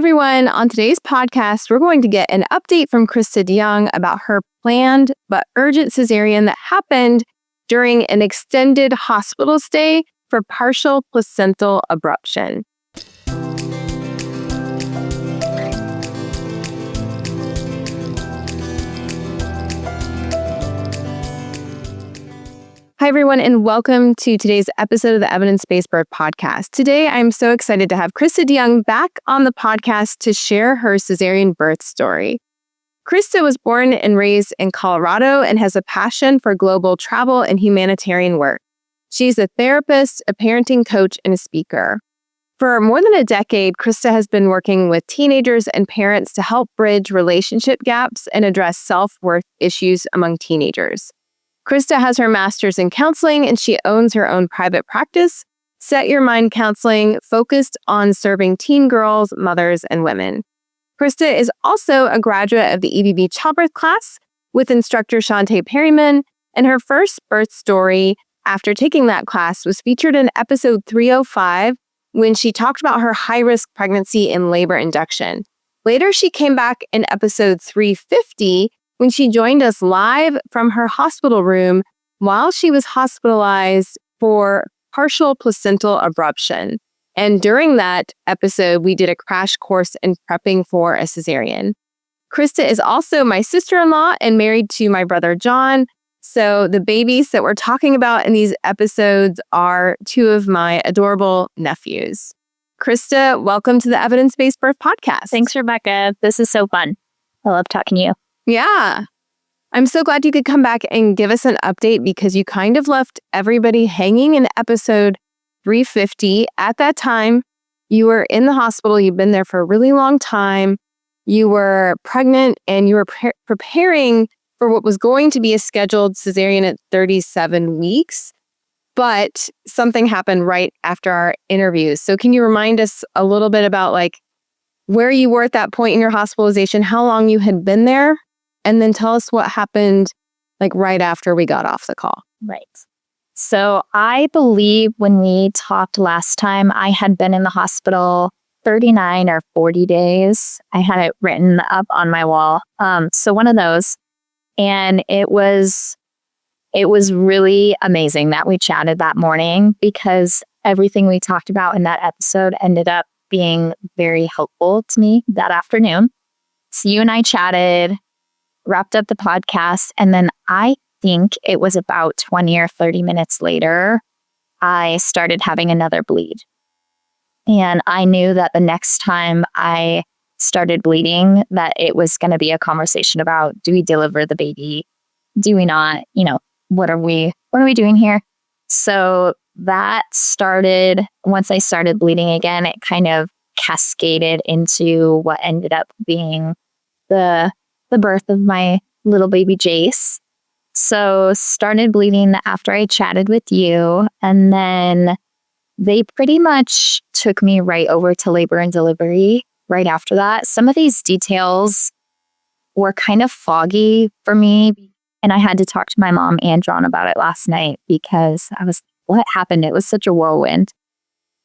everyone. On today's podcast, we're going to get an update from Krista DeYoung about her planned but urgent cesarean that happened during an extended hospital stay for partial placental abruption. Hi, everyone, and welcome to today's episode of the Evidence-Based Birth Podcast. Today, I'm so excited to have Krista DeYoung back on the podcast to share her cesarean birth story. Krista was born and raised in Colorado and has a passion for global travel and humanitarian work. She's a therapist, a parenting coach, and a speaker. For more than a decade, Krista has been working with teenagers and parents to help bridge relationship gaps and address self-worth issues among teenagers. Krista has her master's in counseling and she owns her own private practice, Set Your Mind Counseling, focused on serving teen girls, mothers, and women. Krista is also a graduate of the EBB Childbirth class with instructor Shantae Perryman, and her first birth story after taking that class was featured in episode 305 when she talked about her high-risk pregnancy and labor induction. Later, she came back in episode 350 when she joined us live from her hospital room while she was hospitalized for partial placental abruption. And during that episode, we did a crash course in prepping for a cesarean. Krista is also my sister-in-law and married to my brother, John. So the babies that we're talking about in these episodes are two of my adorable nephews. Krista, welcome to the Evidence-Based Birth Podcast. Thanks, Rebecca. This is so fun. I love talking to you. Yeah. I'm so glad you could come back and give us an update because you kind of left everybody hanging in episode 350. At that time, you were in the hospital. You've been there for a really long time. You were pregnant and you were preparing for what was going to be a scheduled cesarean at 37 weeks. But something happened right after our interviews. So can you remind us a little bit about where you were at that point in your hospitalization, how long you had been there? And then tell us what happened right after we got off the call. Right. So I believe when we talked last time, I had been in the hospital 39 or 40 days. I had it written up on my wall. So one of those. And it was really amazing that we chatted that morning because everything we talked about in that episode ended up being very helpful to me that afternoon. So you and I chatted, wrapped up the podcast, and then I think it was about 20 or 30 minutes later, I started having another bleed. And I knew that the next time I started bleeding, that it was going to be a conversation about, do we deliver the baby? Do we not? What are we doing here? So that started, once I started bleeding again, it kind of cascaded into what ended up being the birth of my little baby Jace. So started bleeding after I chatted with you. And then they pretty much took me right over to labor and delivery right after that. Some of these details were kind of foggy for me. And I had to talk to my mom and John about it last night because I was, what happened? It was such a whirlwind.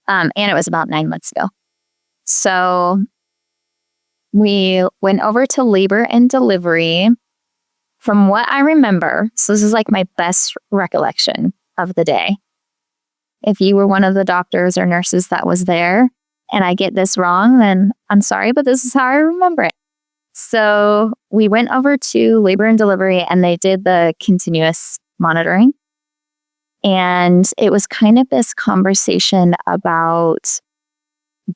And it was about 9 months ago. So we went over to labor and delivery. From what I remember, so this is my best recollection of the day. If you were one of the doctors or nurses that was there and I get this wrong, then I'm sorry, but this is how I remember it. So we went over to labor and delivery and they did the continuous monitoring. And it was kind of this conversation about,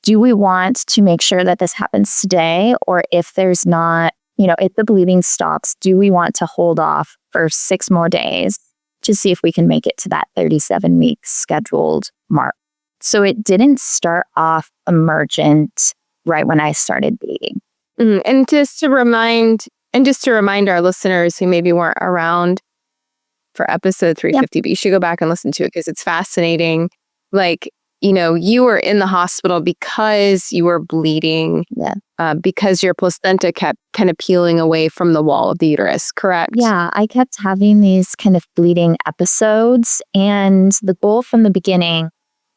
do we want to make sure that this happens today? Or if there's not, if the bleeding stops, do we want to hold off for 6 more days to see if we can make it to that 37-week scheduled mark? So it didn't start off emergent right when I started bleeding. And just to remind our listeners who maybe weren't around for episode 350, but you should go back and listen to it because it's fascinating. You were in the hospital because you were bleeding, because your placenta kept kind of peeling away from the wall of the uterus, correct? Yeah, I kept having these kind of bleeding episodes. And the goal from the beginning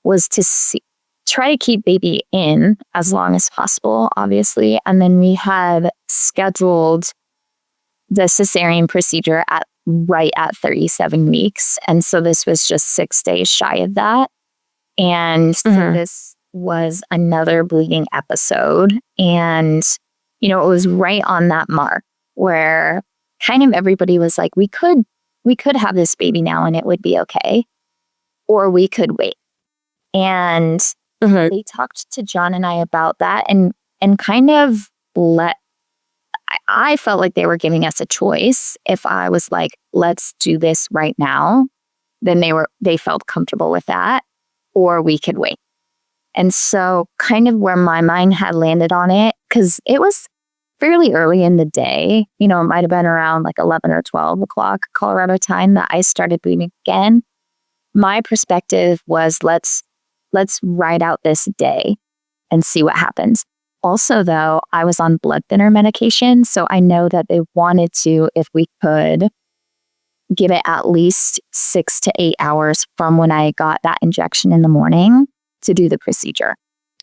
was to see, try to keep baby in as long as possible, obviously. And then we had scheduled the cesarean procedure right at 37 weeks. And so this was just 6 days shy of that. And so this was another bleeding episode. And, you know, it was right on that mark where kind of everybody was like, we could have this baby now and it would be okay, or we could wait. And they talked to John and I about that and kind of I felt like they were giving us a choice. If I was like, let's do this right now, then they felt comfortable with that, or we could wait. And so kind of where my mind had landed on it, because it was fairly early in the day, you know, it might have been around like 11 or 12 o'clock Colorado time that I started bleeding again. My perspective was let's ride out this day and see what happens. Also, though, I was on blood thinner medication, so I know that they wanted to, if we could, give it at least 6 to 8 hours from when I got that injection in the morning to do the procedure.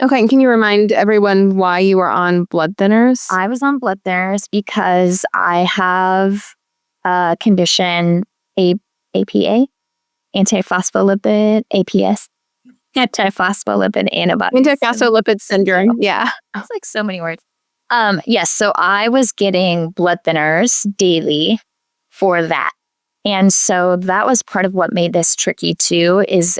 Okay, and can you remind everyone why you were on blood thinners? I was on blood thinners because I have a condition, APA, antiphospholipid, APS. Antiphospholipid antibodies. Antiphospholipid syndrome. Yeah. It's like so many words. Yes. So I was getting blood thinners daily for that. And so that was part of what made this tricky too, is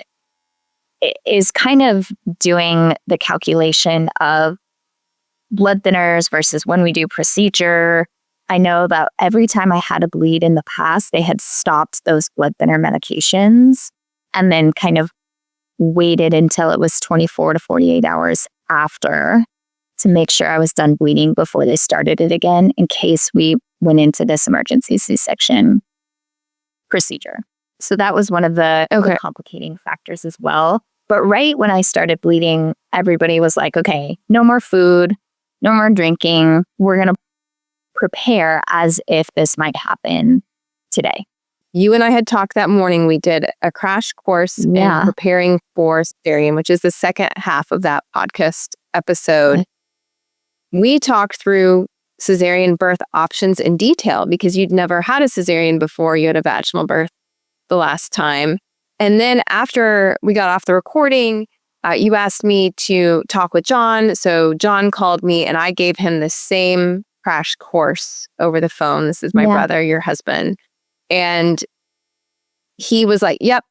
kind of doing the calculation of blood thinners versus when we do procedure. I know that every time I had a bleed in the past, they had stopped those blood thinner medications and then kind of waited until it was 24 to 48 hours after to make sure I was done bleeding before they started it again in case we went into this emergency C-section procedure. So that was one of the complicating factors as well. But right when I started bleeding, everybody was like, okay, no more food, no more drinking. We're going to prepare as if this might happen today. You and I had talked that morning. We did a crash course in preparing for cesarean, which is the second half of that podcast episode. We talked through cesarean birth options in detail because you'd never had a cesarean before. You had a vaginal birth the last time. And then after we got off the recording, you asked me to talk with John. So John called me and I gave him the same crash course over the phone. This is my brother, your husband. And he was like, yep,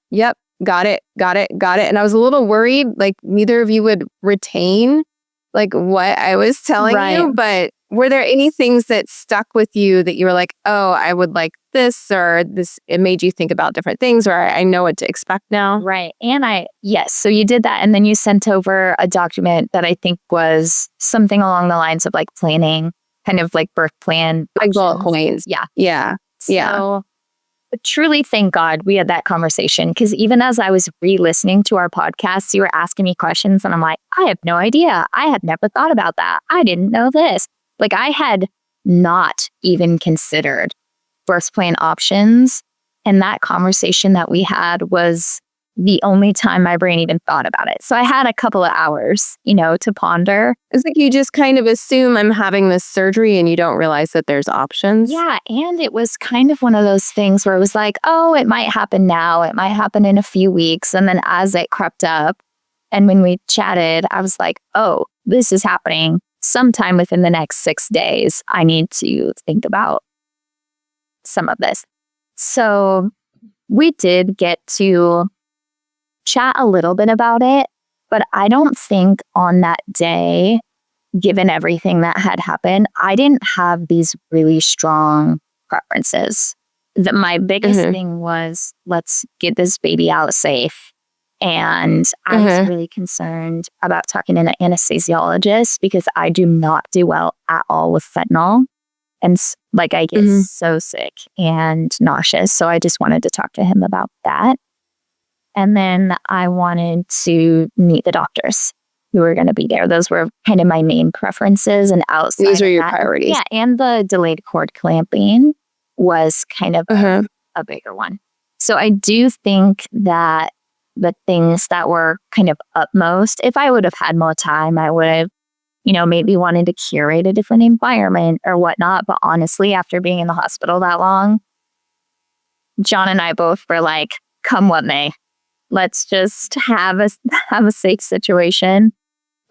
got it. And I was a little worried, like neither of you would retain like what I was telling you. But were there any things that stuck with you that you were like, oh, I would like this, or this, it made you think about different things, or I know what to expect now? Right. And yes. So you did that. And then you sent over a document that I think was something along the lines of like planning, kind of like birth plan. Like bullet points. Yeah. So truly thank God we had that conversation, because even as I was re-listening to our podcasts, you were asking me questions and I'm like, I have no idea. I had never thought about that. I didn't know this. Like I had not even considered birth plan options. And that conversation that we had was the only time my brain even thought about it. So I had a couple of hours, to ponder. It's like you just kind of assume I'm having this surgery and you don't realize that there's options. Yeah. And it was kind of one of those things where it was like, oh, it might happen now. It might happen in a few weeks. And then as it crept up and when we chatted, I was like, oh, this is happening sometime within the next 6 days. I need to think about some of this. So we did get to chat a little bit about it, but I don't think on that day, given everything that had happened, I didn't have these really strong preferences. My biggest thing was, let's get this baby out safe. And I was really concerned about talking to an anesthesiologist because I do not do well at all with fentanyl. And I get so sick and nauseous. So I just wanted to talk to him about that. And then I wanted to meet the doctors who were going to be there. Those were kind of my main preferences. And outside these were your priorities. Yeah. And the delayed cord clamping was kind of a bigger one. So I do think that the things that were kind of upmost. If I would have had more time, I would have, maybe wanted to curate a different environment or whatnot. But honestly, after being in the hospital that long, John and I both were like, come what may, let's just have a safe situation.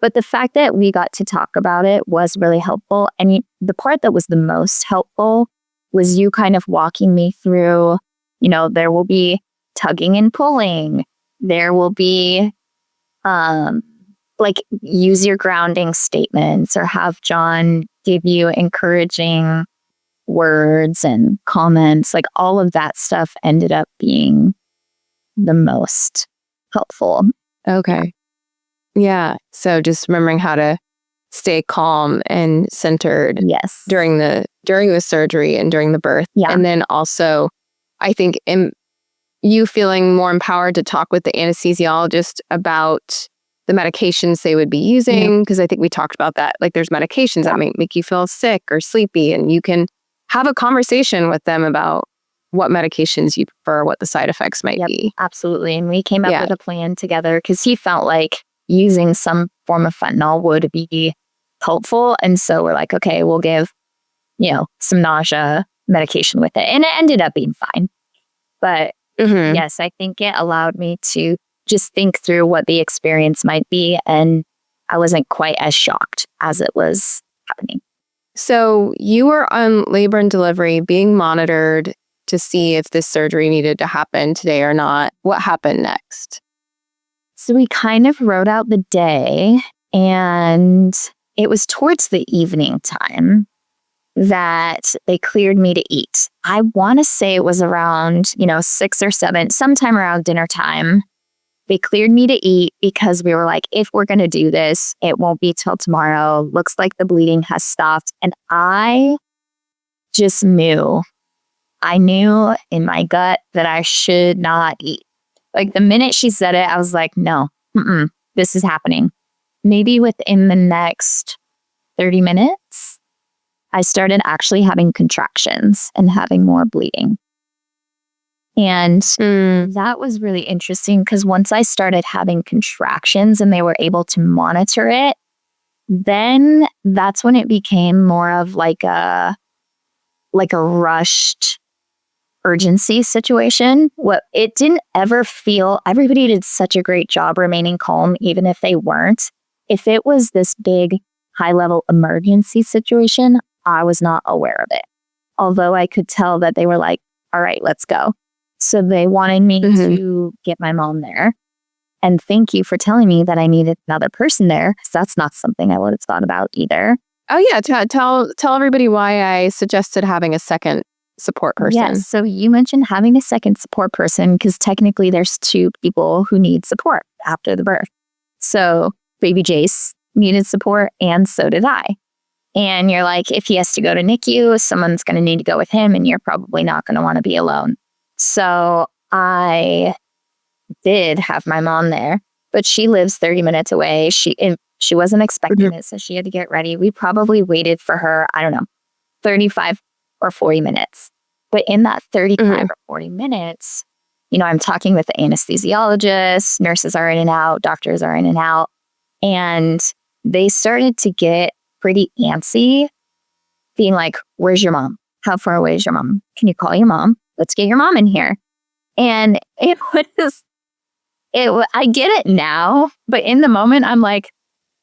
But the fact that we got to talk about it was really helpful. And the part that was the most helpful was you kind of walking me through, there will be tugging and pulling. There will be use your grounding statements or have John give you encouraging words and comments. Like all of that stuff ended up being the most helpful. Okay. Yeah. So just remembering how to stay calm and centered. Yes. During the surgery and during the birth. Yeah. And then also, I think you feeling more empowered to talk with the anesthesiologist about the medications they would be using. Because I think we talked about that. Like there's medications that make you feel sick or sleepy, and you can have a conversation with them about what medications you prefer, what the side effects might be. Absolutely. And we came up with a plan together because he felt like using some form of fentanyl would be helpful. And so we're like, okay, we'll give, some nausea medication with it. And it ended up being fine. But yes, I think it allowed me to just think through what the experience might be. And I wasn't quite as shocked as it was happening. So you were on labor and delivery being monitored to see if this surgery needed to happen today or not. What happened next? So we kind of wrote out the day, and it was towards the evening time that they cleared me to eat. I want to say it was around, 6 or 7, sometime around dinner time. They cleared me to eat because we were like, if we're going to do this, it won't be till tomorrow. Looks like the bleeding has stopped. And I just knew. I knew in my gut that I should not eat. Like the minute she said it, I was like, no, this is happening. Maybe within the next 30 minutes, I started actually having contractions and having more bleeding. And that was really interesting because once I started having contractions and they were able to monitor it, then that's when it became more of like a rushed urgency situation. What it didn't ever feel, everybody did such a great job remaining calm, even if they weren't. If it was this big, high-level emergency situation, I was not aware of it. Although I could tell that they were like, all right, let's go. So they wanted me to get my mom there. And thank you for telling me that I needed another person there, because that's not something I would have thought about either. Oh yeah, tell everybody why I suggested having a second support person. Yes, so you mentioned having a second support person because technically there's 2 people who need support after the birth. So baby Jace needed support and so did I. And you're like, if he has to go to NICU, someone's going to need to go with him and you're probably not going to want to be alone. So I did have my mom there, but she lives 30 minutes away. She wasn't expecting it, so she had to get ready. We probably waited for her, 35 or 40 minutes. But in that 35 or 40 minutes, I'm talking with the anesthesiologist, nurses are in and out, doctors are in and out. And they started to get pretty antsy, being like, where's your mom? How far away is your mom? Can you call your mom? Let's get your mom in here. And I get it now, but in the moment, I'm like,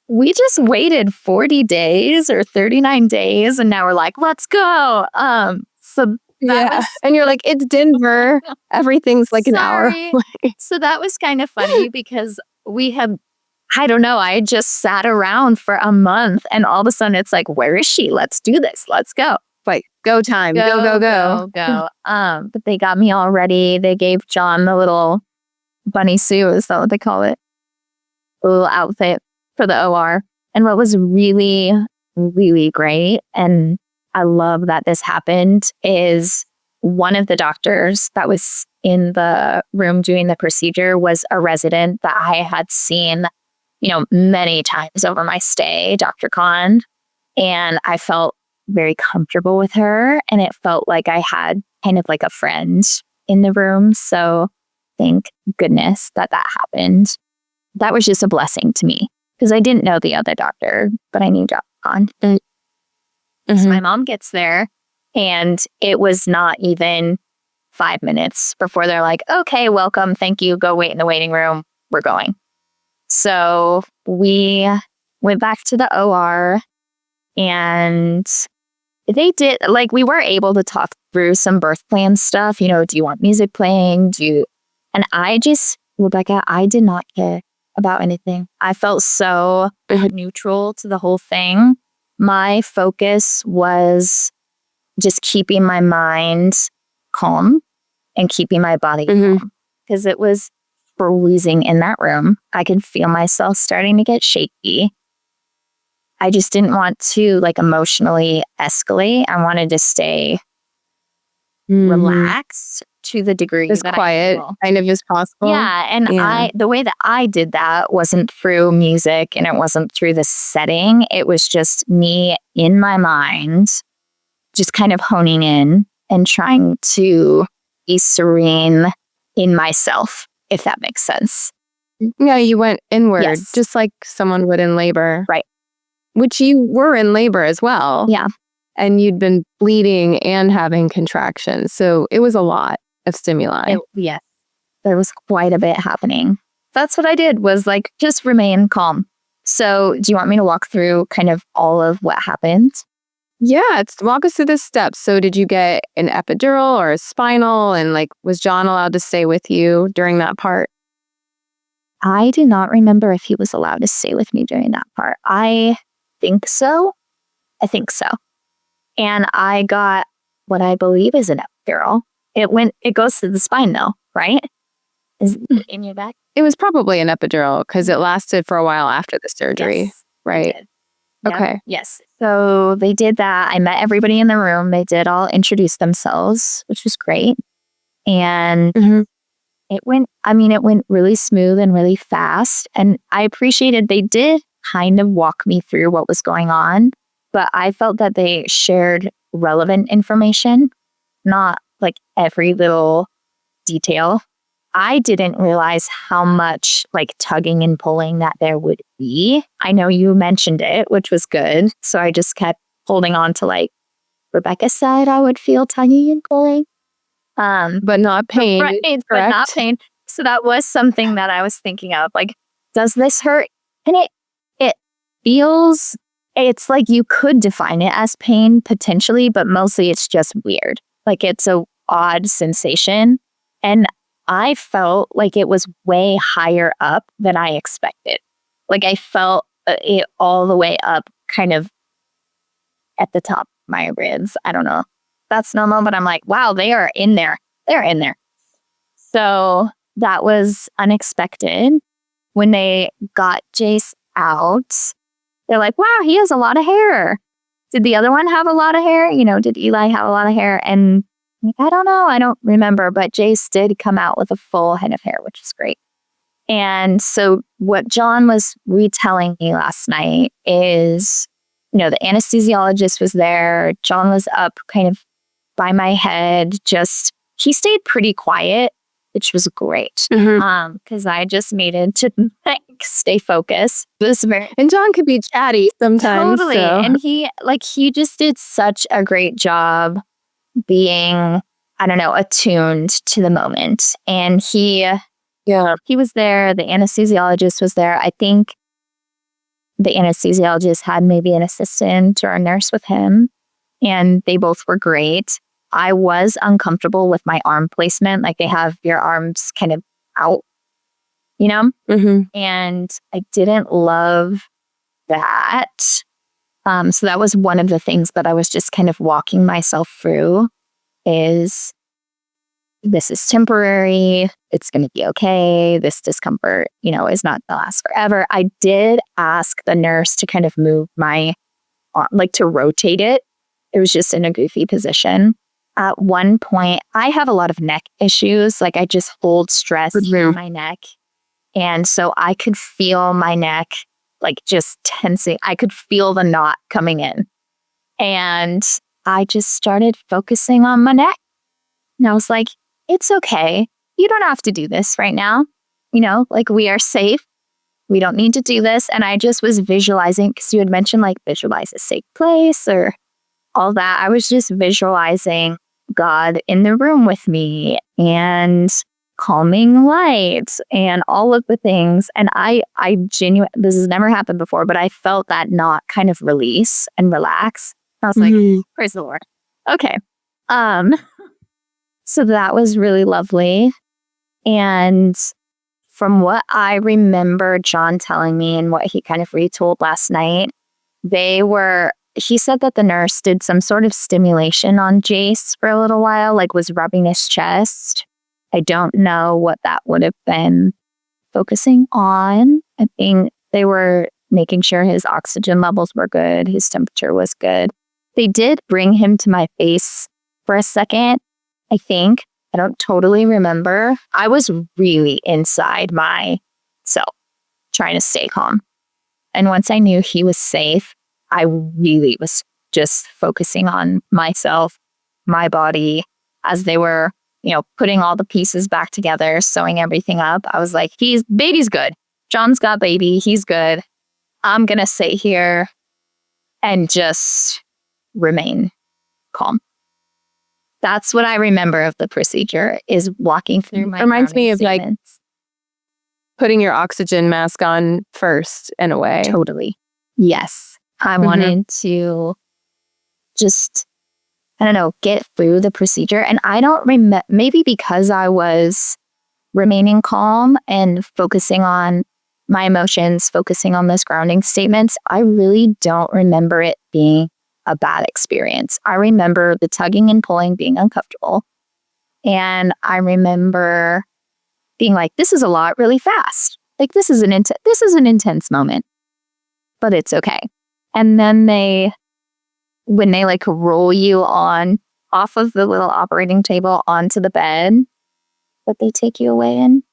we just waited 40 days or 39 days, and now we're like, let's go. So and you're like, it's Denver. Everything's like an hour away. So that was kind of funny because I had just sat around for a month, and all of a sudden it's like, where is she? Let's do this. Let's go. Like, go time. Go. But they got me all ready. They gave John the little bunny suit. Is that what they call it? A little outfit for the OR. And what was really, really great, and I love that this happened, is one of the doctors that was in the room doing the procedure was a resident that I had seen, many times over my stay, Dr. Khan. And I felt very comfortable with her. And it felt like I had kind of like a friend in the room. So thank goodness that happened. That was just a blessing to me because I didn't know the other doctor, but I knew John. Mm-hmm. So my mom gets there and it was not even 5 minutes before they're like, okay, welcome. Thank you. Go wait in the waiting room. We're going. So we went back to the OR and they did, like, we were able to talk through some birth plan stuff. You know, do you want music playing? And Rebecca, I did not care about anything. I felt so neutral to the whole thing. My focus was just keeping my mind calm and keeping my body calm because it was freezing in that room. I could feel myself starting to get shaky. I just didn't want to emotionally escalate. I wanted to stay relaxed to the degree as quiet kind of as possible. Yeah. And the way that I did that wasn't through music and it wasn't through the setting. It was just me in my mind, just kind of honing in and trying to be serene in myself, if that makes sense. Yeah, you went inward, just like someone would in labor. Right. Which you were in labor as well. Yeah. And you'd been bleeding and having contractions. So it was a lot of stimuli. Yes. There was quite a bit happening. That's what I did was just remain calm. So do you want me to walk through kind of all of what happened? Yeah, walk us through the steps. So did you get an epidural or a spinal? And was John allowed to stay with you during that part? I do not remember if he was allowed to stay with me during that part. I think so. And I got what I believe is an epidural. It goes to the spine though, right? Is it in your back? It was probably an epidural because it lasted for a while after the surgery, yes, right? Okay. Yep. Yes. So they did that. I met everybody in the room. They did all introduce themselves, which was great. And it went really smooth and really fast. And I appreciated they did kind of walk me through what was going on, but I felt that they shared relevant information, not every little detail. I didn't realize how much tugging and pulling that there would be. I know you mentioned it, which was good. So I just kept holding on to Rebecca said I would feel tugging and pulling. But not pain. Right, but not pain. So that was something that I was thinking of. Does this hurt? And it feels, it's you could define it as pain potentially, but mostly it's just weird. It's a odd sensation. And I felt it was way higher up than I expected. I felt it all the way up kind of at the top of my ribs. I don't know. That's normal, but I'm wow, they are in there. They're in there. So that was unexpected. When they got Jace out, they're wow, he has a lot of hair. Did the other one have a lot of hair? Did Eli have a lot of hair? And I don't know. I don't remember, but Jace did come out with a full head of hair, which is great. And so what John was retelling me last night is, the anesthesiologist was there. John was up kind of by my head. He stayed pretty quiet, which was great. Because I just needed to stay focused. And John could be chatty sometimes. Totally. So. And he just did such a great job being, attuned to the moment. And he was there. The anesthesiologist was there. I think the anesthesiologist had maybe an assistant or a nurse with him, and they both were great. I was uncomfortable with my arm placement. They have your arms kind of out, and I didn't love that. So that was one of the things that I was just kind of walking myself through is this is temporary. It's going to be okay. This discomfort, is not going to last forever. I did ask the nurse to kind of move my arm, to rotate it. It was just in a goofy position. At one point, I have a lot of neck issues. I just hold stress in my neck. And so I could feel my neck just tensing. I could feel the knot coming in. And I just started focusing on my neck. And I was it's okay. you don't have to do this right now. Like we are safe. We don't need to do this. And I just was visualizing, because you had mentioned like visualize a safe place or all that. I was just visualizing God in the room with me and calming lights and all of the things. And I genuinely, this has never happened before, but I felt that knot kind of release and relax. I was like, praise the Lord. Okay. So that was really lovely. And from what I remember John telling me and what he kind of retold last night, he said that the nurse did some sort of stimulation on Jace for a little while, like was rubbing his chest. I don't know what that would have been focusing on. I think they were making sure his oxygen levels were good, his temperature was good. They did bring him to my face for a second, I think. I don't totally remember. I was really inside myself, trying to stay calm. And once I knew he was safe, I really was just focusing on myself, my body, as they were, putting all the pieces back together, sewing everything up. I was like, baby's good. John's got baby. He's good. I'm going to sit here and just remain calm. That's what I remember of the procedure, is walking through my reminds me of statements. like putting your oxygen mask on first in a way. Totally. Yes. I wanted to just, I don't know, get through the procedure. And I don't remember, maybe because I was remaining calm and focusing on my emotions, focusing on those grounding statements, I really don't remember it being a bad experience. I remember the tugging and pulling being uncomfortable. And I remember being like, this is a lot really fast. Like this is an intense moment, but it's okay. And then when they like roll you off of the little operating table onto the bed that they take you away in,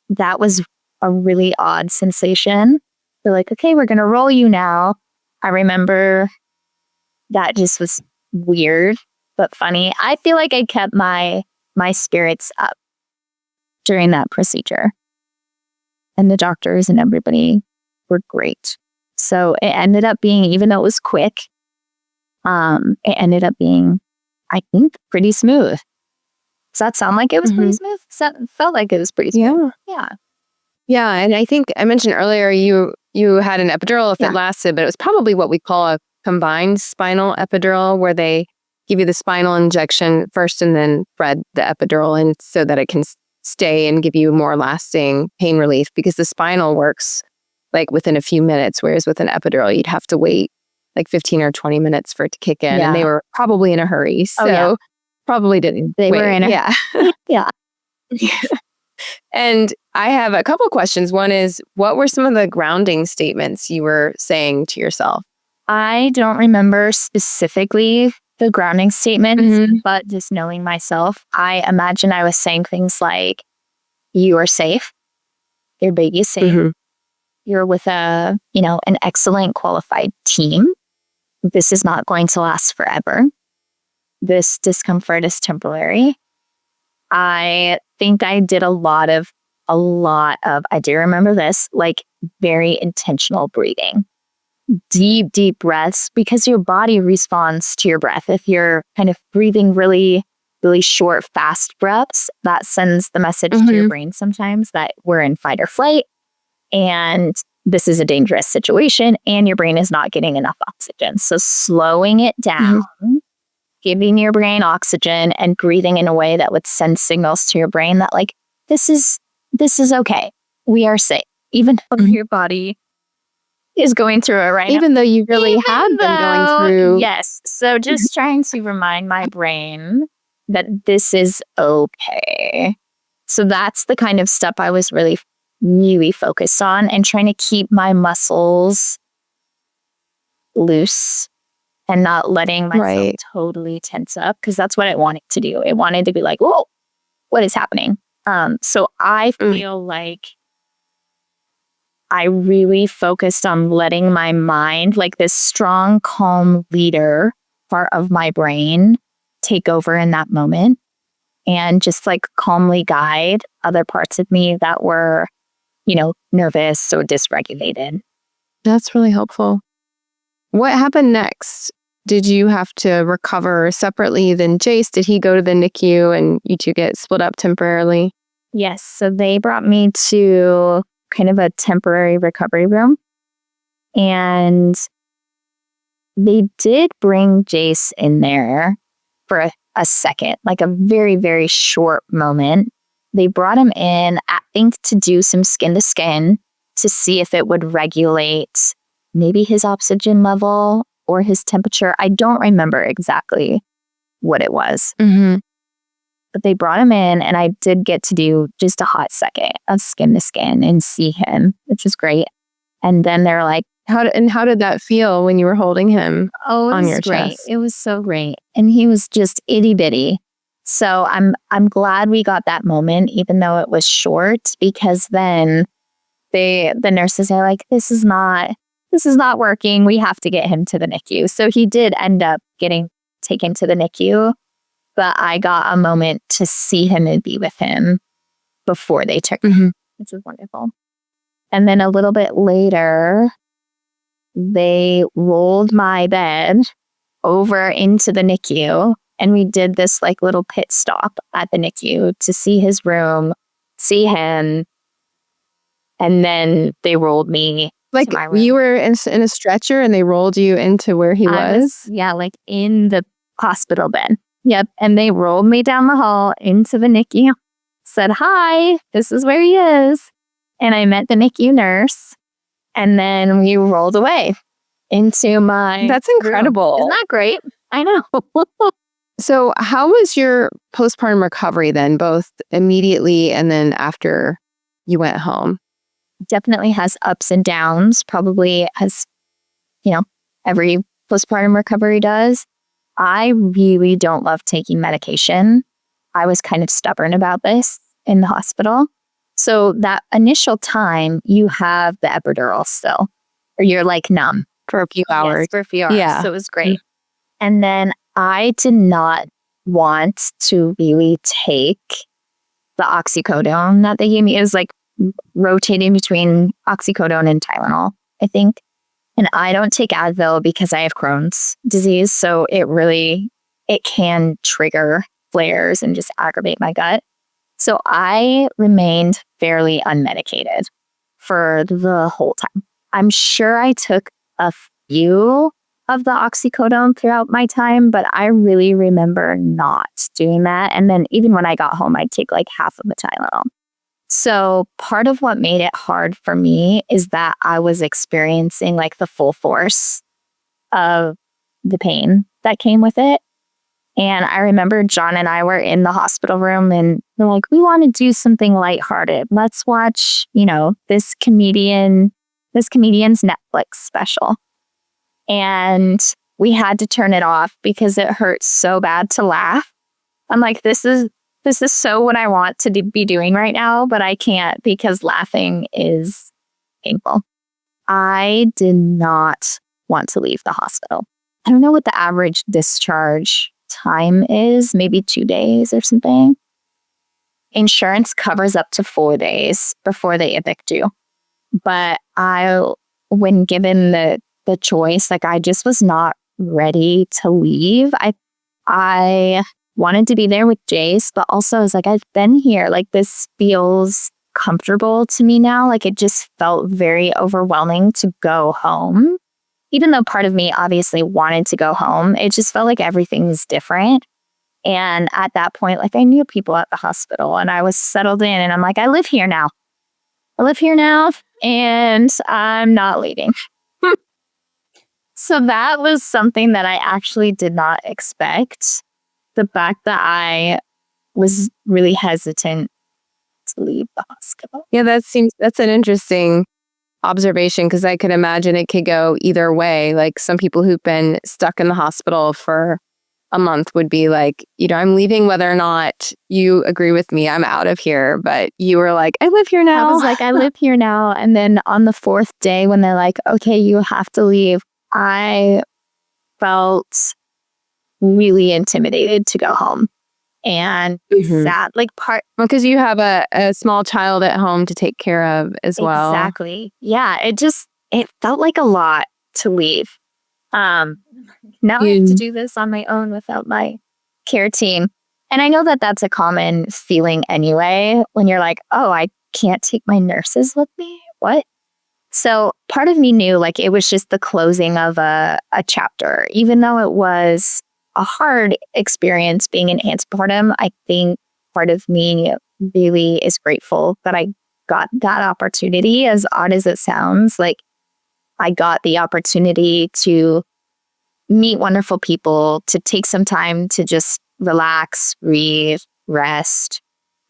that was a really odd sensation. They're like, okay, we're going to roll you now. I remember that just was weird, but funny. I feel like I kept my spirits up during that procedure. And the doctors and everybody were great. So it ended up being, even though it was quick, it ended up being, I think, pretty smooth. Does that sound like it was pretty smooth? Felt like it was pretty smooth. Yeah. Yeah. And I think I mentioned earlier you had an epidural if it lasted, but it was probably what we call a combined spinal epidural, where they give you the spinal injection first and then thread the epidural in so that it can stay and give you more lasting pain relief, because the spinal works like within a few minutes, whereas with an epidural, you'd have to wait like 15 or 20 minutes for it to kick in. And they were probably in a hurry. So probably didn't. They were in a Yeah. And I have a couple questions. One is, what were some of the grounding statements you were saying to yourself? I don't remember specifically the grounding statements, but just knowing myself, I imagine I was saying things like, you are safe. Your baby is safe. You're with an excellent qualified team. This is not going to last forever. This discomfort is temporary. I think I did a lot of, I do remember this, like very intentional breathing. Deep breaths, because your body responds to your breath. If you're kind of breathing really, really short, fast breaths, that sends the message to your brain sometimes that we're in fight or flight and this is a dangerous situation and your brain is not getting enough oxygen. So slowing it down, giving your brain oxygen and breathing in a way that would send signals to your brain that like, this is okay. We are safe. Even though your body is going through it right now. Even though you really have been going through. Yes. So just trying to remind my brain that this is okay. So that's the kind of stuff I was really, really focused on, and trying to keep my muscles loose and not letting myself totally tense up, because that's what I wanted to do. It wanted to be like, whoa, what is happening? So I feel like I really focused on letting my mind, like this strong, calm leader part of my brain, take over in that moment. and just like calmly guide other parts of me that were, nervous or dysregulated. That's really helpful. What happened next? Did you have to recover separately than Jace? Did he go to the NICU and you two get split up temporarily? Yes. So they brought me to kind of a temporary recovery room. And they did bring Jace in there for a second, like a very, very short moment. They brought him in, I think, to do some skin to skin to see if it would regulate maybe his oxygen level or his temperature. I don't remember exactly what it was. Mm-hmm. But they brought him in, and I did get to do just a hot second of skin to skin and see him, which was great. And then they're like, how did that feel when you were holding him on your chest? It was so great. And he was just itty bitty. So I'm glad we got that moment, even though it was short, because then the nurses are like, this is not working. We have to get him to the NICU. So he did end up getting taken to the NICU, but I got a moment to see him and be with him before they took him, which was wonderful. And then a little bit later, they rolled my bed over into the NICU, and we did this like little pit stop at the NICU to see his room, see him, and then they rolled me like to my room. You were in a stretcher and they rolled you into where he was? Yeah, like in the hospital bed. Yep. And they rolled me down the hall into the NICU, said, hi, this is where he is. And I met the NICU nurse. And then we rolled away into my That's incredible. room. Isn't that great? I know. So how was your postpartum recovery then, both immediately and then after you went home? Definitely has ups and downs, probably as, every postpartum recovery does. I really don't love taking medication. I was kind of stubborn about this in the hospital. So that initial time, you have the epidural still, or you're like numb. For a few hours. Yes, for a few hours. Yeah. So it was great. And then I did not want to really take the oxycodone that they gave me. It was like rotating between oxycodone and Tylenol, I think. And I don't take Advil because I have Crohn's disease. So it can trigger flares and just aggravate my gut. So I remained fairly unmedicated for the whole time. I'm sure I took a few of the oxycodone throughout my time, but I really remember not doing that. And then even when I got home, I'd take like half of the Tylenol. So part of what made it hard for me is that I was experiencing like the full force of the pain that came with it. And I remember John and I were in the hospital room and they're like, we want to do something lighthearted. Let's watch, this comedian's Netflix special. And we had to turn it off because it hurt so bad to laugh. I'm like, this is so what I want to be doing right now, but I can't because laughing is painful. I did not want to leave the hospital. I don't know what the average discharge time is, maybe 2 days or something. Insurance covers up to 4 days before they evict you. But when given the choice, like I just was not ready to leave. I wanted to be there with Jace, but also I was like, I've been here. Like this feels comfortable to me now. Like it just felt very overwhelming to go home. Even though part of me obviously wanted to go home, it just felt like everything was different. And at that point, like I knew people at the hospital and I was settled in and I'm like, I live here now and I'm not leaving. So that was something that I actually did not expect. The fact that I was really hesitant to leave the hospital. Yeah, that's an interesting observation because I could imagine it could go either way. Like some people who've been stuck in the hospital for a month would be like, I'm leaving whether or not you agree with me, I'm out of here. But you were like, I live here now. I was like, I live here now. And then on the 4th day when they're like, okay, you have to leave, I felt really intimidated to go home. and Mhm. sad. Like part Because you have a small child at home to take care of as well. Exactly. Yeah. It felt like a lot to leave. Now I have to do this on my own without my care team. And I know that that's a common feeling anyway, when you're like, oh, I can't take my nurses with me. What? So part of me knew like it was just the closing of a chapter, even though it was a hard experience being an antepartum. I think part of me really is grateful that I got that opportunity, as odd as it sounds. Like I got the opportunity to meet wonderful people, to take some time to just relax, breathe, rest.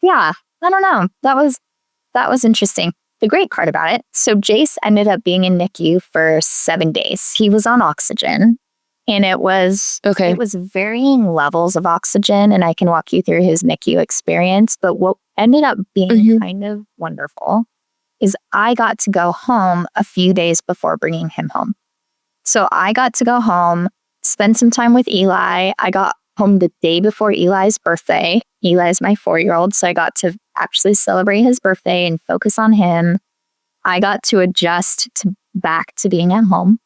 Yeah, I don't know. That was interesting. The great part about it, so Jace ended up being in NICU for 7 days. He was on oxygen, and it was varying levels of oxygen, and I can walk you through his NICU experience. But what ended up being kind of wonderful is I got to go home a few days before bringing him home. So I got to go home, spend some time with Eli. I got home the day before Eli's birthday. Eli is my 4-year-old, so I got to actually celebrate his birthday and focus on him. I got to adjust back to being at home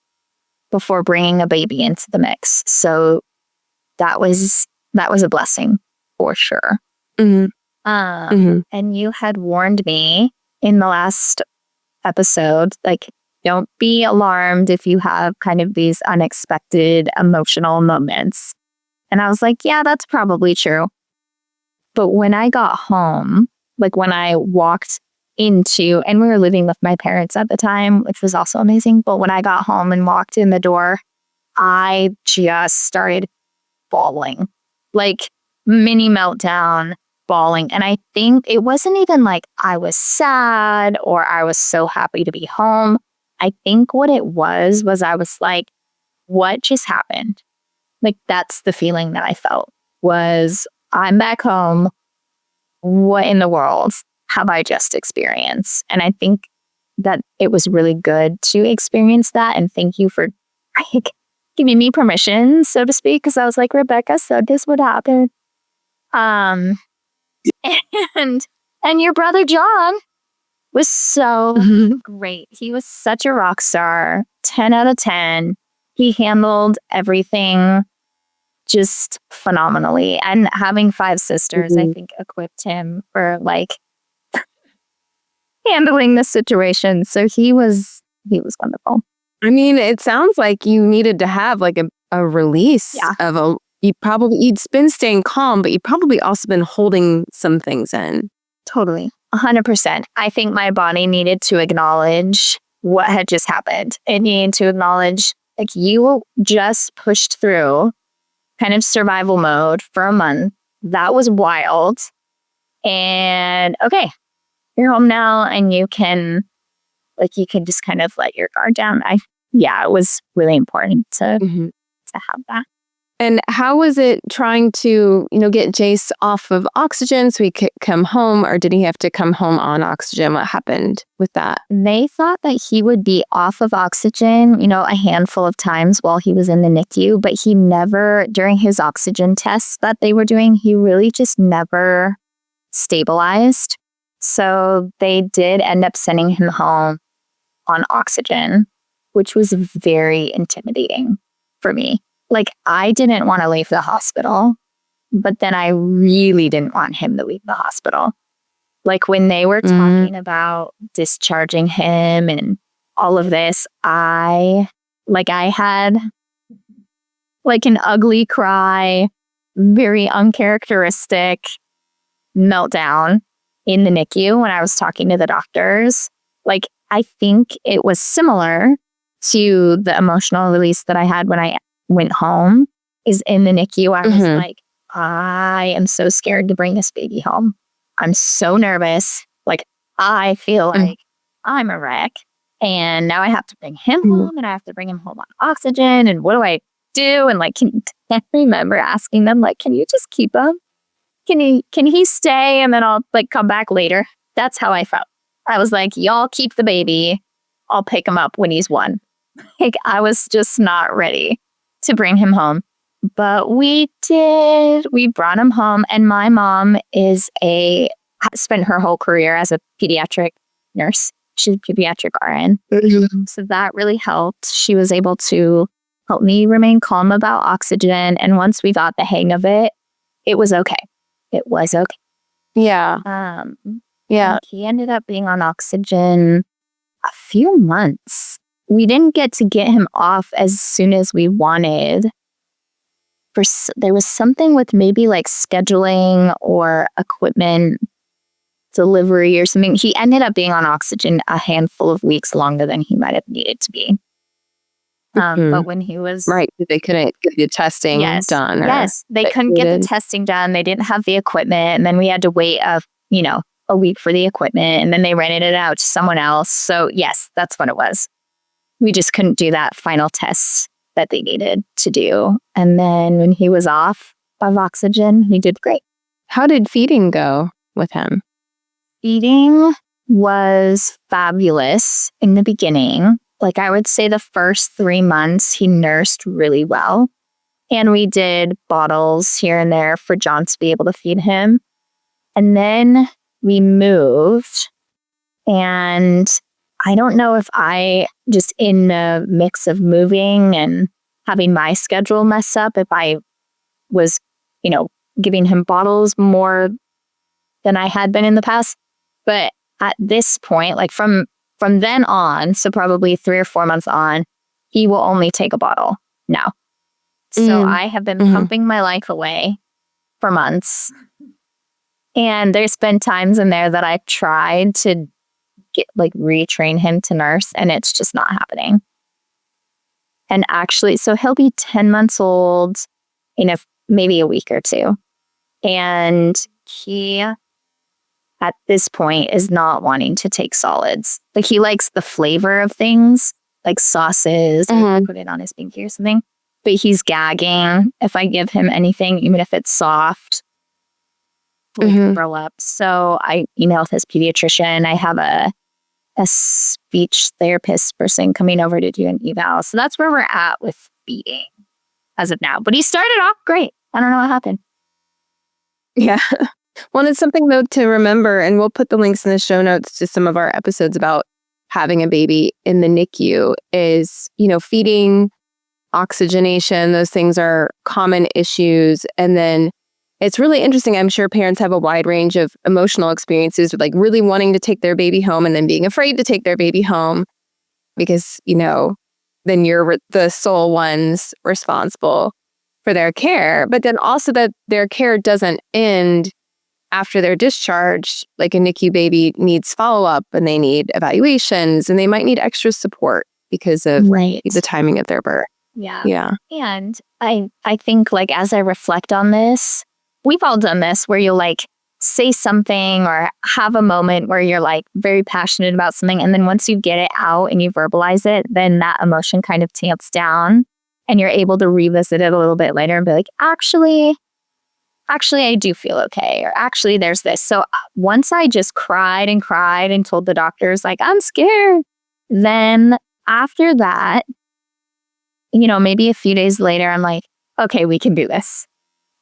before bringing a baby into the mix. So that was a blessing for sure. And you had warned me in the last episode, like, don't be alarmed if you have kind of these unexpected emotional moments. And I was like, yeah, that's probably true. But when I got home, like when I walked into, and we were living with my parents at the time, which was also amazing. But when I got home and walked in the door, I just started bawling, like mini meltdown, bawling. And I think it wasn't even like I was sad or I was so happy to be home. I think what it was I was like, what just happened? Like, that's the feeling that I felt, was I'm back home. What in the world have I just experienced? And I think that it was really good to experience that. And thank you for like giving me permission, so to speak, because I was like, Rebecca said this would happen. And your brother John was so great. He was such a rock star, 10 out of 10. He handled everything just phenomenally. And having 5 sisters, I think, equipped him for like handling the situation. So he was wonderful. I mean, it sounds like you needed to have like a release of you'd been staying calm, but you'd probably also been holding some things in. Totally. 100%. I think my body needed to acknowledge what had just happened. It needed to acknowledge, like, you just pushed through kind of survival mode for a month. That was wild. And okay, you're home now and you can just kind of let your guard down. It was really important to have that. And how was it trying to, get Jace off of oxygen so he could come home, or did he have to come home on oxygen? What happened with that? They thought that he would be off of oxygen, a handful of times while he was in the NICU, but he never, during his oxygen tests that they were doing, he really just never stabilized. So they did end up sending him home on oxygen, which was very intimidating for me. Like, I didn't want to leave the hospital, but then I really didn't want him to leave the hospital. Like, when they were talking about discharging him and all of this, I had like an ugly cry, very uncharacteristic meltdown in the NICU when I was talking to the doctors. Like, I think it was similar to the emotional release that I had when I went home. Is in the NICU, I was like, I am so scared to bring this baby home. I'm so nervous. Like, I feel like I'm a wreck. And now I have to bring him home, and I have to bring him home on oxygen. And what do I do? And like, I remember asking them, like, can you just keep him? Can he stay? And then I'll like come back later. That's how I felt. I was like, y'all keep the baby. I'll pick him up when he's 1. Like, I was just not ready to bring him home. But we brought him home, and my mom spent her whole career as a pediatric nurse. She's a pediatric RN. So that really helped. She was able to help me remain calm about oxygen. And once we got the hang of it, it was okay. It was okay. Yeah. Yeah. He ended up being on oxygen a few months. We didn't get him off as soon as we wanted. There was something with maybe like scheduling or equipment delivery or something. He ended up being on oxygen a handful of weeks longer than he might have needed to be. But when he was... Right. They couldn't get the testing done. Yes. They couldn't get the testing done. They didn't have the equipment. And then we had to wait a week for the equipment. And then they rented it out to someone else. So yes, that's what it was. We just couldn't do that final test that they needed to do. And then when he was off of oxygen, he did great. How did feeding go with him? Feeding was fabulous in the beginning. Like I would say the first 3 months, he nursed really well. And we did bottles here and there for John to be able to feed him. And then we moved. And I don't know if I, just in the mix of moving and having my schedule mess up, if I was, giving him bottles more than I had been in the past. But at this point, like from then on, so probably 3 or 4 months on, he will only take a bottle now. So I have been pumping my life away for months. And there's been times in there that I've tried to retrain him to nurse, and it's just not happening. And actually, so he'll be 10 months old in maybe a week or two. And he, at this point, is not wanting to take solids. Like he likes the flavor of things, like sauces, or put it on his pinky or something. But he's gagging if I give him anything, even if it's soft. He'll throw up. So I emailed his pediatrician. I have a speech therapist person coming over to do an eval. So that's where we're at with feeding as of now. But he started off great. I don't know what happened. Yeah. Well, it's something, though, to remember, and we'll put the links in the show notes to some of our episodes about having a baby in the NICU is, feeding, oxygenation, those things are common issues. And then it's really interesting. I'm sure parents have a wide range of emotional experiences with really wanting to take their baby home and then being afraid to take their baby home because, then you're the sole ones responsible for their care. But then also that their care doesn't end after they're discharged. Like a NICU baby needs follow-up and they need evaluations and they might need extra support because of the timing of their birth. Yeah. Yeah. And I think as I reflect on this, we've all done this where you'll say something or have a moment where you're very passionate about something. And then once you get it out and you verbalize it, then that emotion kind of tamps down and you're able to revisit it a little bit later and be like, actually, I do feel okay. Or actually, there's this. So once I just cried and told the doctors, I'm scared. Then after that, maybe a few days later, I'm like, okay, we can do this.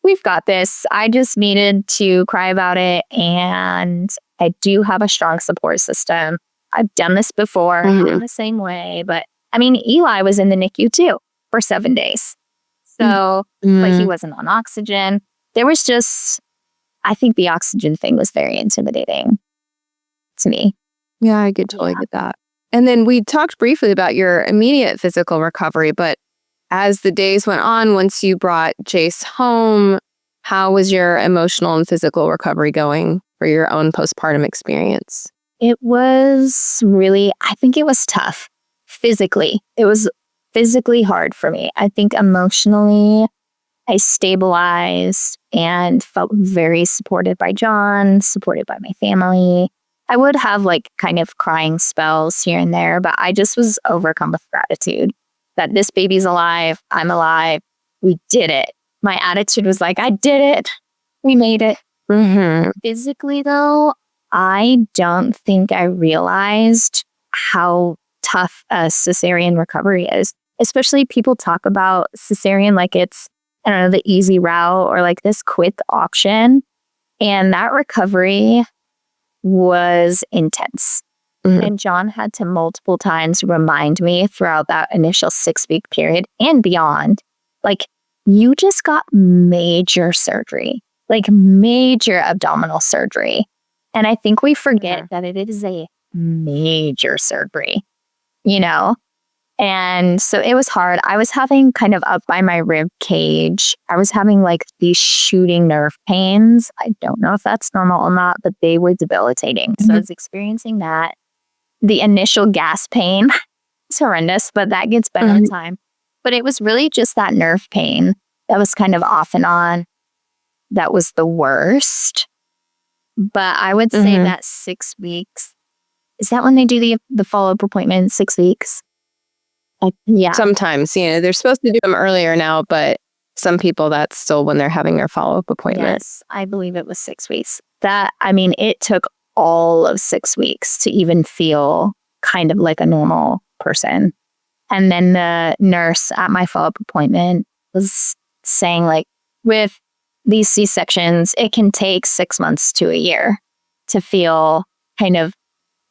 We've got this. I just needed to cry about it. And I do have a strong support system. I've done this before in the same way. But Eli was in the NICU too for 7 days. So, but he wasn't on oxygen. There was just, I think the oxygen thing was very intimidating to me. Yeah, I could totally get that. And then we talked briefly about your immediate physical recovery, but as the days went on, once you brought Jace home, how was your emotional and physical recovery going for your own postpartum experience? It was really, I think it was tough physically. It was physically hard for me. I think emotionally, I stabilized and felt very supported by John, supported by my family. I would have kind of crying spells here and there, but I just was overcome with gratitude that this baby's alive. I'm alive. We did it. My attitude was I did it. We made it. Physically, though, I don't think I realized how tough a cesarean recovery is. Especially people talk about cesarean like it's I don't know, the easy route or like this quick option. And that recovery was intense. And John had to multiple times remind me throughout that initial 6-week period and beyond, like, you just got major surgery, like major abdominal surgery. And I think we forget that it is a major surgery, you know? And so it was hard. I was having kind of up by my rib cage, I was having like these shooting nerve pains. I don't know if that's normal or not, but they were debilitating. So I was experiencing that. The initial gas pain is horrendous, but that gets better in time. But it was really just that nerve pain that was kind of off and on. That was the worst. But I would say that 6 weeks, is that when they do the follow-up appointment, 6 weeks? Yeah. Sometimes, they're supposed to do them earlier now, but some people, that's still when they're having their follow-up appointment. Yes, I believe it was 6 weeks. It took all of 6 weeks to even feel kind of like a normal person. And then the nurse at my follow-up appointment was saying, like, with these C-sections, it can take 6 months to a year to feel kind of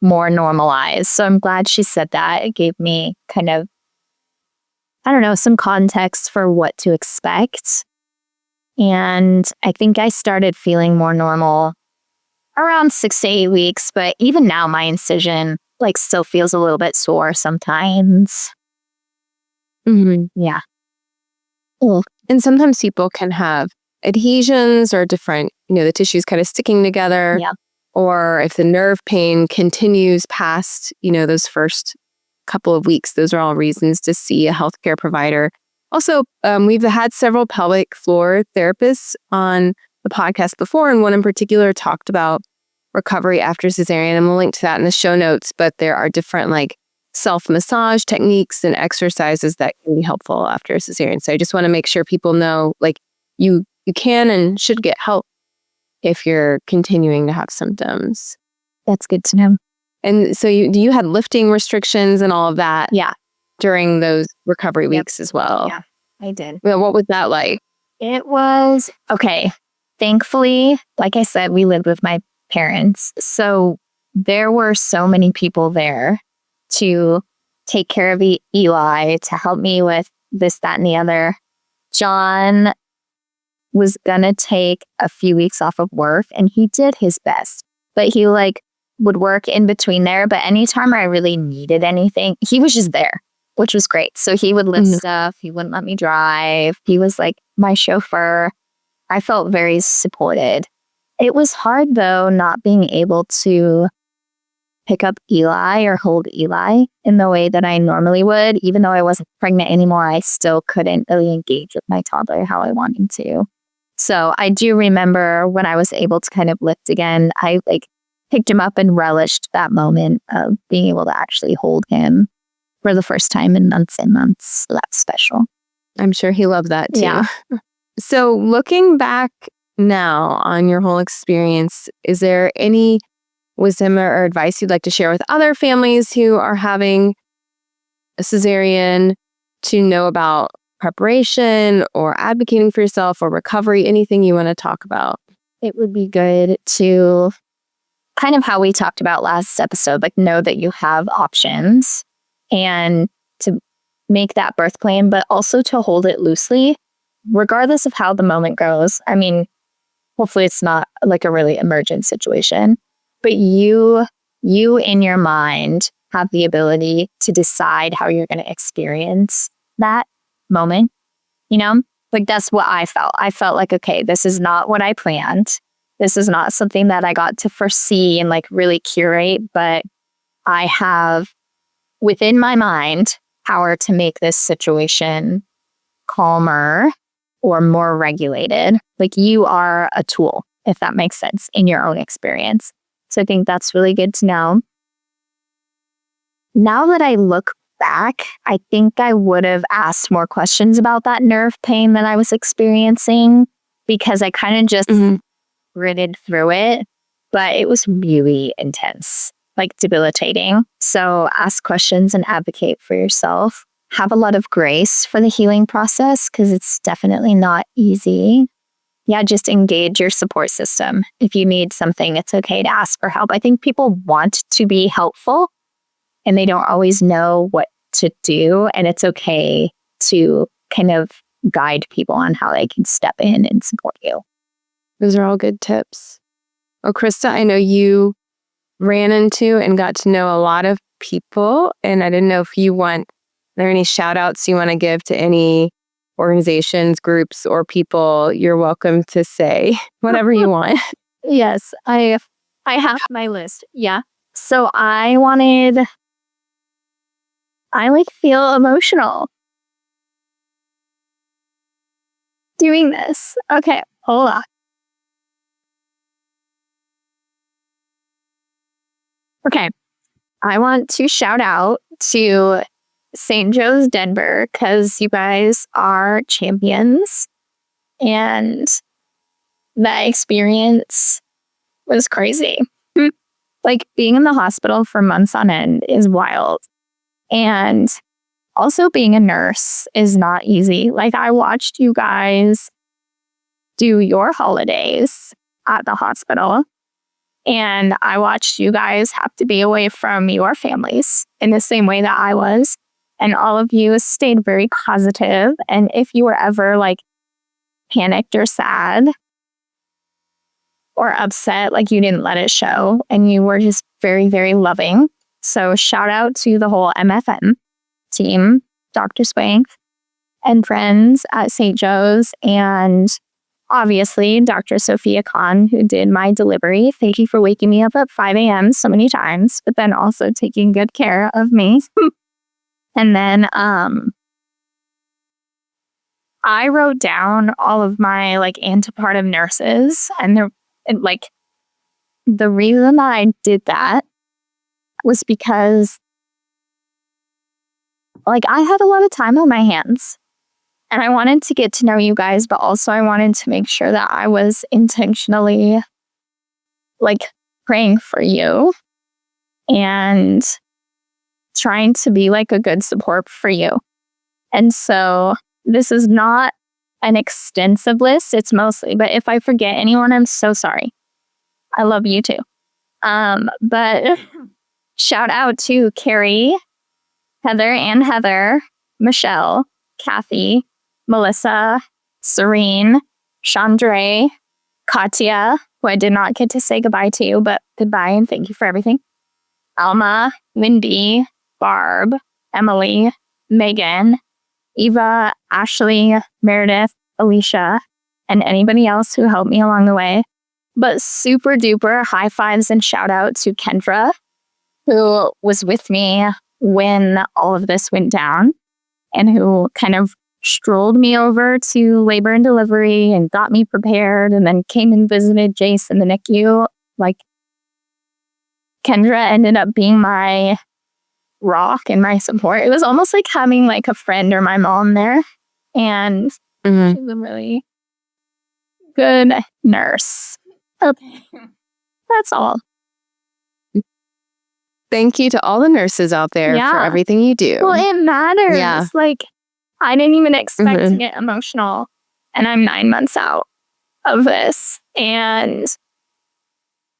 more normalized. So I'm glad she said that. It gave me kind of, I don't know, some context for what to expect. And I think I started feeling more normal around 6 to 8 weeks. But even now, my incision like still feels a little bit sore sometimes. Yeah. And sometimes people can have adhesions or different, the tissues kind of sticking together. Yeah. Or if the nerve pain continues past, those first couple of weeks, those are all reasons to see a healthcare provider. Also, we've had several pelvic floor therapists on the podcast before, and one in particular talked about recovery after cesarean. And we'll link to that in the show notes, but there are different like self-massage techniques and exercises that can be helpful after a cesarean. So I just want to make sure people know, like, you can and should get help if you're continuing to have symptoms. That's good to know. And so you had lifting restrictions and all of that during those recovery weeks as well. Yeah, I did. Well, what was that like? It was, okay, thankfully, like I said, we lived with my parents. So there were so many people there to take care of Eli, to help me with this, that, and the other. John was gonna take a few weeks off of work, and he did his best, but he would work in between there. But anytime I really needed anything, he was just there, which was great. So he would lift stuff. He wouldn't let me drive. He was like my chauffeur. I felt very supported. It was hard though, not being able to pick up Eli or hold Eli in the way that I normally would. Even though I wasn't pregnant anymore, I still couldn't really engage with my toddler how I wanted to. So I do remember when I was able to kind of lift again, I picked him up and relished that moment of being able to actually hold him for the first time in months and months. So that's special. I'm sure he loved that too. Yeah. So looking back now on your whole experience, is there any wisdom or advice you'd like to share with other families who are having a cesarean to know about preparation or advocating for yourself or recovery? Anything you want to talk about? It would be good to kind of how we talked about last episode, know that you have options and to make that birth plan, but also to hold it loosely, regardless of how the moment goes. I mean, hopefully it's not a really emergent situation, but you in your mind have the ability to decide how you're going to experience that moment. That's what I felt. I felt like, okay, this is not what I planned. This is not something that I got to foresee and really curate, but I have within my mind power to make this situation calmer or more regulated. You are a tool, if that makes sense, in your own experience. So I think that's really good to know. Now that I look back, I think I would have asked more questions about that nerve pain that I was experiencing, because I kind of just gritted through it, but it was really intense, debilitating. So ask questions and advocate for yourself. have a lot of grace for the healing process because it's definitely not easy. Yeah, just engage your support system. If you need something, it's okay to ask for help. I think people want to be helpful and they don't always know what to do. And it's okay to kind of guide people on how they can step in and support you. Those are all good tips. Well, Krista, I know you ran into and got to know a lot of people, and I didn't know if are there any shout outs you want to give to any organizations, groups, or people? You're welcome to say whatever you want. Yes, I have my list. Yeah. So I feel emotional doing this. Okay, hold on. Okay, I want to shout out to St. Joe's Denver because you guys are champions and that experience was crazy. Like being in the hospital for months on end is wild. And also being a nurse is not easy. Like I watched you guys do your holidays at the hospital. And I watched you guys have to be away from your families in the same way that I was. And all of you stayed very positive. And if you were ever like panicked or sad or upset, like you didn't let it show and you were just very, very loving. So shout out to the whole MFM team, Dr. Swank and friends at St. Joe's, and obviously Dr. Sophia Khan, who did my delivery. Thank you for waking me up at 5 a.m. so many times, but then also taking good care of me. And then I wrote down all of my like antepartum nurses, and the reason I did that was because like I had a lot of time on my hands and I wanted to get to know you guys, but also I wanted to make sure that I was intentionally like praying for you and trying to be like a good support for you. And so this is not an extensive list. It's mostly, but if I forget anyone, I'm so sorry. I love you too. But shout out to Carrie, Heather, Michelle, Kathy, Melissa, Serene, Chandra, Katya, who I did not get to say goodbye to, but goodbye and thank you for everything. Alma, Wendy, Barb, Emily, Megan, Eva, Ashley, Meredith, Alicia, and anybody else who helped me along the way. But super duper high fives and shout out to Kendra, who was with me when all of this went down and who kind of strolled me over to labor and delivery and got me prepared and then came and visited Jace in the NICU. Like Kendra ended up being my rock and my support. It was almost like having like a friend or my mom there. And she's a really good nurse. Okay. That's all. Thank you to all the nurses out there for everything you do. Well, it matters. Yeah. Like, I didn't even expect to get emotional. And I'm 9 months out of this. And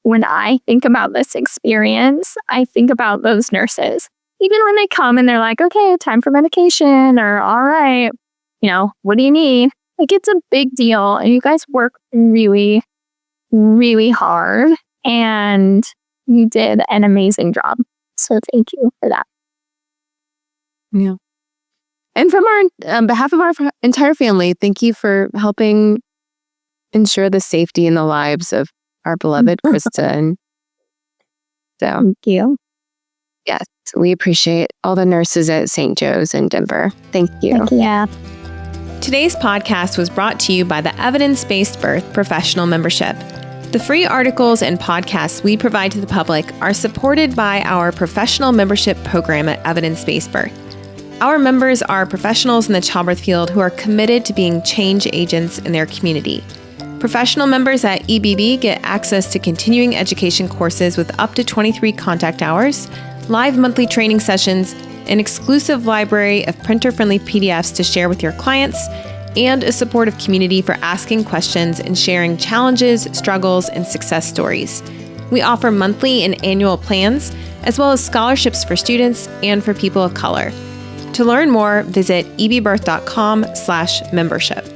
when I think about this experience, I think about those nurses. Even when they come and they're like, okay, time for medication, or all right, what do you need? Like, it's a big deal. And you guys work really, really hard. And you did an amazing job. So thank you for that. Yeah. And from on behalf of our entire family, thank you for helping ensure the safety and the lives of our beloved Krista. And so, thank you. Yes, we appreciate all the nurses at St. Joe's in Denver. Thank you. Thank you. Yeah. Today's podcast was brought to you by the Evidence-Based Birth Professional Membership. The free articles and podcasts we provide to the public are supported by our professional membership program at Evidence-Based Birth. Our members are professionals in the childbirth field who are committed to being change agents in their community. Professional members at EBB get access to continuing education courses with up to 23 contact hours, live monthly training sessions, an exclusive library of printer-friendly PDFs to share with your clients, and a supportive community for asking questions and sharing challenges, struggles, and success stories. We offer monthly and annual plans, as well as scholarships for students and for people of color. To learn more, visit ebbirth.com/membership.